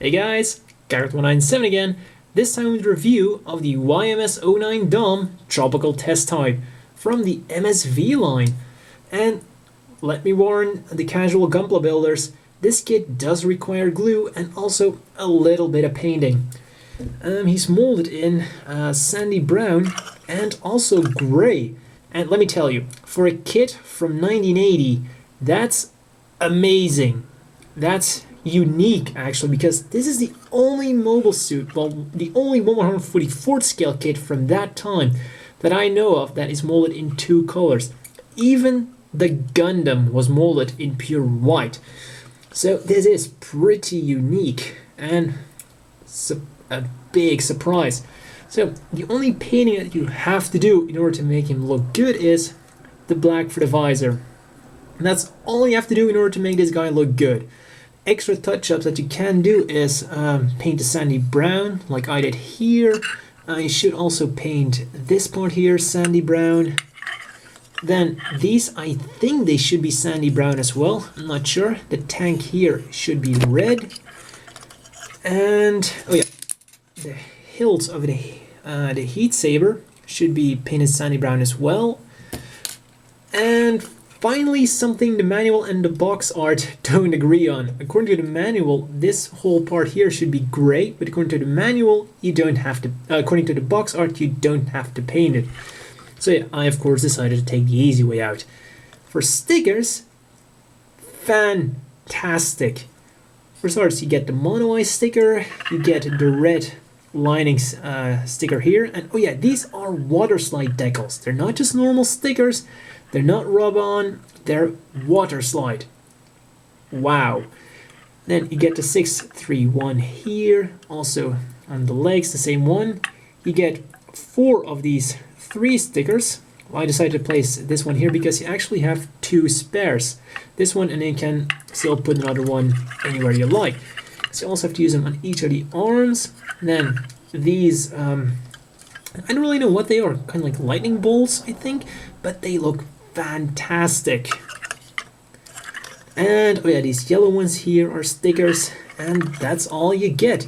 Hey guys, Garrett197 again, this time with a review of the YMS09 DOM Tropical Test Type from the MSV line. And let me warn the casual Gunpla builders, this kit does require glue and also a little bit of painting. He's molded in sandy brown and also grey. And let me tell you, for a kit from 1980, that's amazing. That's unique actually, because this is the only mobile suit, well, the only 144th scale kit from that time that I know of that is molded in two colors. Even the Gundam was molded in pure white. So this is pretty unique and a big surprise. So the only painting that you have to do in order to make him look good is the black for the visor. And that's all you have to do in order to make this guy look good. Extra touch-ups that you can do is paint the sandy brown, like I did here. You should also paint this part here sandy brown. Then these, I think they should be sandy brown as well. I'm not sure. The tank here should be red. And, oh yeah, the hilt of the heat saber should be painted sandy brown as well. And finally, something the manual and the box art don't agree on. According to the manual, this whole part here should be gray, but according to the manual, you don't have to. According to the box art, you don't have to paint it. So yeah, I of course decided to take the easy way out. For stickers, fantastic. For starters, you get the mono eye sticker, you get the red lining sticker here, and oh yeah, these are water slide decals. They're not just normal stickers. They're not rub-on, they're water slide. Wow. Then you get the 631 here, also on the legs, the same one. You get 4 of these 3 stickers. Well, I decided to place this one here because you actually have 2 spares. This one, and then you can still put another one anywhere you like. So you also have to use them on each of the arms. And then these, I don't really know what they are, kind of like lightning bolts, I think, but they look fantastic. And oh yeah, these yellow ones here are stickers, and that's all you get.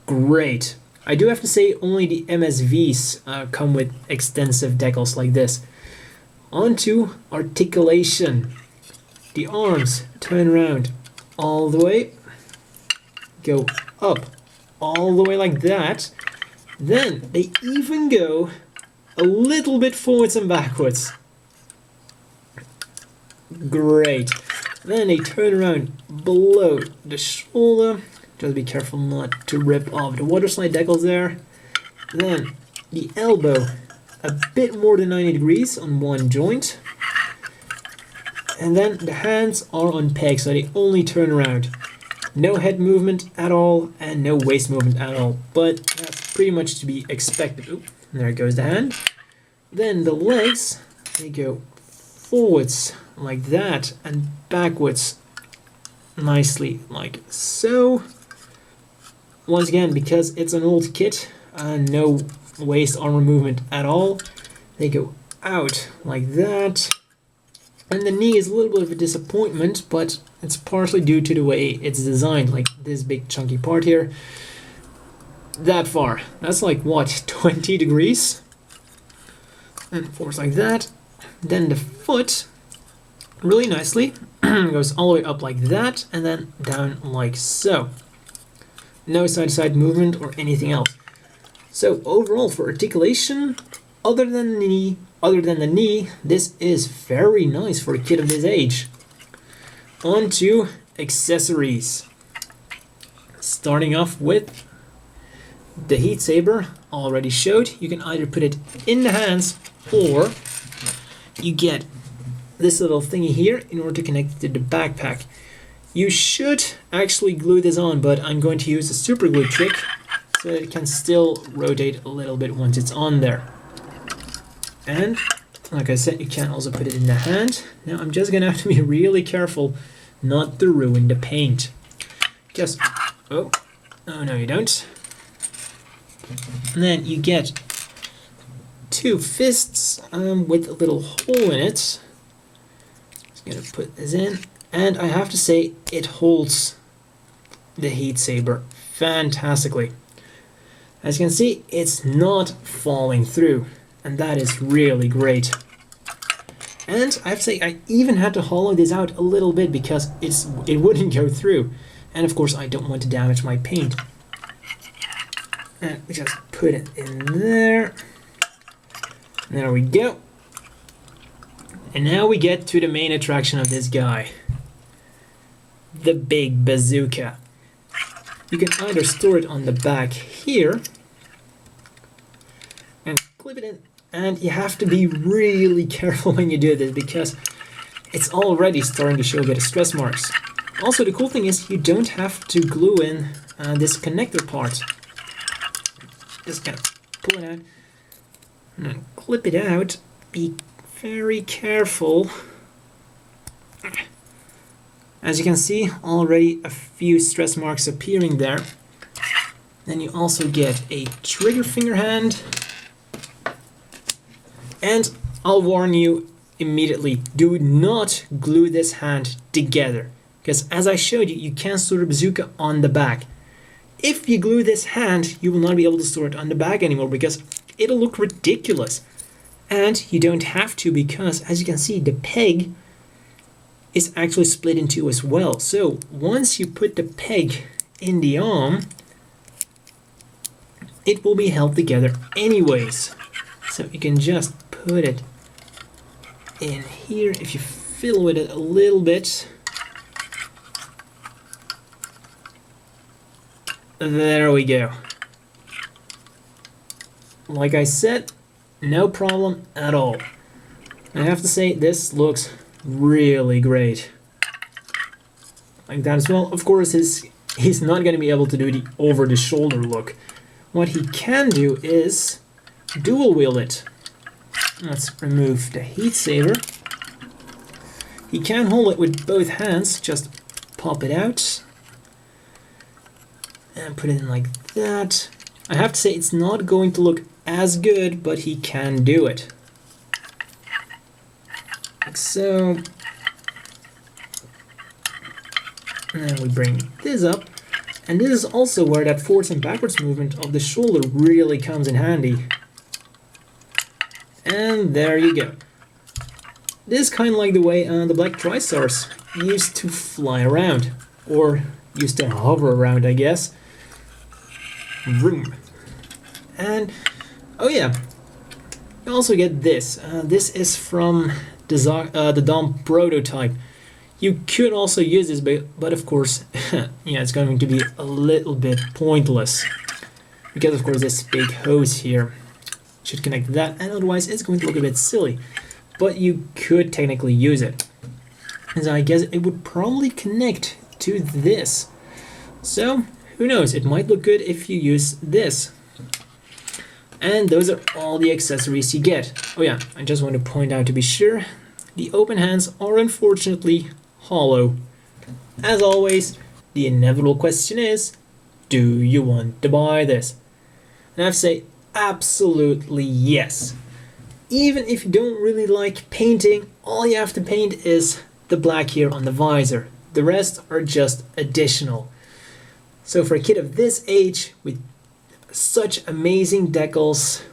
Great. I do have to say only the MSVs come with extensive decals like this. On to articulation. The arms turn around all the way, go up all the way like that. Then they even go a little bit forwards and backwards. Great. Then they turn around below the shoulder. Just be careful not to rip off the water slide decals there. Then the elbow a bit more than 90 degrees on one joint. And then the hands are on pegs, so they only turn around. No head movement at all and no waist movement at all. But that's pretty much to be expected. Oop, there goes the hand. Then the legs, they go forwards like that and backwards nicely like so. Once again, because it's an old kit, no waist armor movement at all. They go out like that. And the knee is a little bit of a disappointment, but it's partially due to the way it's designed, like this big chunky part here. That far. That's like, what, 20 degrees? And forwards like that. Then the foot, really nicely, goes all the way up like that, and then down like so. No side-to-side movement or anything else. So overall, for articulation, other than the knee, this is very nice for a kid of this age. On to accessories. Starting off with the heat saber, already showed. You can either put it in the hands or you get this little thingy here in order to connect it to the backpack. You should actually glue this on, but I'm going to use a super glue trick so that it can still rotate a little bit once it's on there. And like I said, you can also put it in the hand. Now I'm just gonna have to be really careful not to ruin the paint. Just, oh no you don't. And then you get 2 fists with a little hole in it. Just gonna put this in, and I have to say it holds the heat saber fantastically. As you can see, it's not falling through, and that is really great. And I have to say, I even had to hollow this out a little bit because it wouldn't go through. And of course, I don't want to damage my paint. And we just put it in there. There we go. And now we get to the main attraction of this guy. The big bazooka. You can either store it on the back here and clip it in. And you have to be really careful when you do this because it's already starting to show a bit of stress marks. Also, the cool thing is you don't have to glue in this connector part. Just kind of pull it out and then clip it out. Be very careful. As you can see, already a few stress marks appearing there. Then you also get a trigger finger hand. And I'll warn you immediately, do not glue this hand together. Because as I showed you, you can't store the bazooka on the back. If you glue this hand, you will not be able to store it on the back anymore because it'll look ridiculous. And you don't have to because, as you can see, the peg is actually split in two as well. So once you put the peg in the arm, it will be held together anyways. So you can just put it in here if you fiddle with it a little bit. There we go. Like I said, no problem at all. I have to say, this looks really great. Like that as well. Of course, he's not going to be able to do the over-the-shoulder look. What he can do is dual wield it. Let's remove the heat saber. He can hold it with both hands. Just pop it out and put it in like that. I have to say it's not going to look as good, but he can do it. Like so. And then we bring this up. And this is also where that forwards and backwards movement of the shoulder really comes in handy. And there you go. This is kind of like the way the black TriStars used to fly around. Or used to hover around, I guess. Vroom. And, oh yeah, you also get this. This is from the Dom prototype. You could also use this, but of course, yeah, it's going to be a little bit pointless. Because of course this big hose here should connect that, and otherwise it's going to look a bit silly. But you could technically use it. And so I guess it would probably connect to this. So, who knows, it might look good if you use this. And those are all the accessories you get. Oh yeah, I just want to point out to be sure, the open hands are unfortunately hollow. As always, the inevitable question is, do you want to buy this? And I have to say, absolutely yes. Even if you don't really like painting, all you have to paint is the black here on the visor. The rest are just additional. So for a kid of this age, with such amazing decals,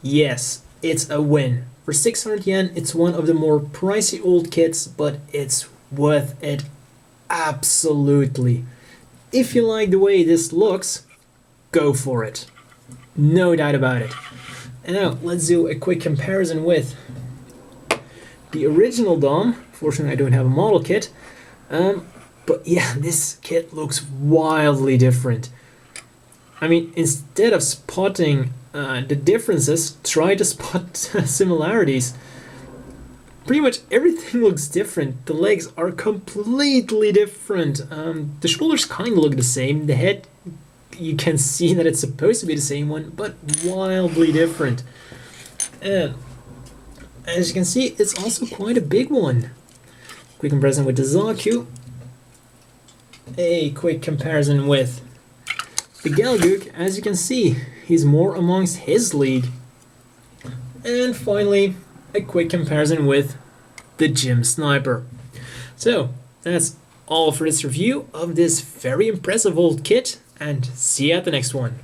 yes, it's a win. For 600 yen, it's one of the more pricey old kits, but it's worth it absolutely. If you like the way this looks, go for it. No doubt about it. And now, let's do a quick comparison with the original Dom. Fortunately, I don't have a model kit. But yeah, this kit looks wildly different. I mean, instead of spotting the differences, try to spot similarities. Pretty much everything looks different. The legs are completely different. The shoulders kind of look the same. The head, you can see that it's supposed to be the same one, but wildly different. And as you can see, it's also quite a big one. Quick comparison with the Zaku. A quick comparison with the Galgook. As you can see, he's more amongst his league. And finally, a quick comparison with the Gym Sniper. So, that's all for this review of this very impressive old kit, and see you at the next one.